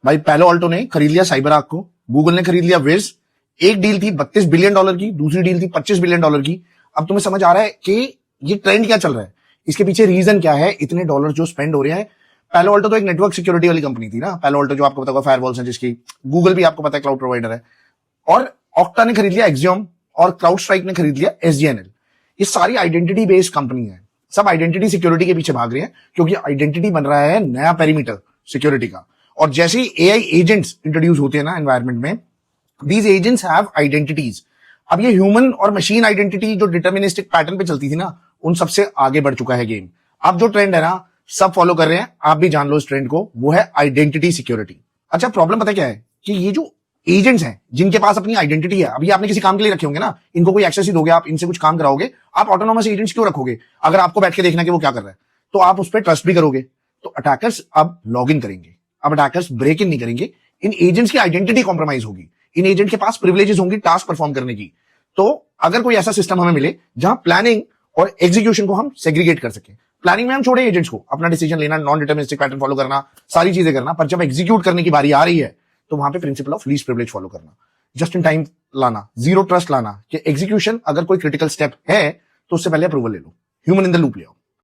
भाई पैलो अल्टो ने खरीद लिया साइबरआर्क को, गूगल ने खरीद लिया विज। एक डील थी $32 बिलियन की, दूसरी डील थी $25 बिलियन की। अब तुम्हें समझ आ रहा है कि ये ट्रेंड क्या चल रहा है, इसके पीछे रीजन क्या है, इतने डॉलर जो स्पेंड हो रहे हैं। पैलो अल्टो तो एक नेटवर्क सिक्योरिटी वाली कंपनी थी ना, पैलो अल्टो जो आपको पता होगा फायरवॉल्स है जिसकी, गूगल भी आपको पता है क्लाउड प्रोवाइडर है, और ऑक्टा ने खरीद लिया एक्सियोम, और क्राउड स्ट्राइक ने खरीद लिया SGNL। ये सारी आइडेंटिटी बेस्ड कंपनी है, सब आइडेंटिटी सिक्योरिटी के पीछे भाग रहे हैं, क्योंकि आइडेंटिटी बन रहा है नया पेरीमीटर सिक्योरिटी का। और जैसे ही AI एजेंट्स इंट्रोड्यूस होते हैं ना एनवायरमेंट में, दीज एजेंट्स हैव आइडेंटिटीज। अब ये ह्यूमन और मशीन आइडेंटिटी जो डिटर्मिनिस्टिक पैटर्न पे चलती थी ना, उन सबसे आगे बढ़ चुका है गेम। अब जो ट्रेंड है ना, सब फॉलो कर रहे हैं, आप भी जान लो इस ट्रेंड को, वो है आइडेंटिटी सिक्योरिटी। अच्छा, प्रॉब्लम पता क्या है कि ये जो एजेंट्स हैं जिनके पास अपनी आइडेंटिटी है, अभी आपने किसी काम के लिए रखे होंगे ना, इनको कोई एक्सेस ही दोगे, आप इनसे कुछ काम कराओगे, आप ऑटोनोमस एजेंट्स क्यों रखोगे? अगर आपको बैठ के देखना कि वो क्या कर रहा है, तो आप उस पर ट्रस्ट भी करोगे। तो अटैकर्स अब लॉग इन करेंगे, अब अटैकर्स ब्रेक इन नहीं करेंगे, इन एजेंट्स की आइडेंटिटी कॉम्प्रोमाइज होगी, इन एजेंट के पास प्रिविलेजेस होंगी टास्क परफॉर्म करने की। तो अगर कोई ऐसा सिस्टम हमें मिले जहां प्लानिंग और एग्जीक्यूशन को हम सेग्रीगेट कर सके, प्लानिंग में हम छोड़े एजेंट्स को, अपना डिसीजन लेना, नॉन डिटर्मिनिस्टिक पैटर्न फॉलो करना, सारी चीजें करना, पर जब एग्जीक्यूट करने की बारी आ रही है तो वहां पे principle of least privilege follow करना, जस्ट इन टाइम लाना, जीरो ट्रस्ट लाना, कि एग्जीक्यूशन अगर कोई क्रिटिकल स्टेप है तो उससे पहले अप्रूवल ले लो, ह्यूमन इन द लूप ले आओ।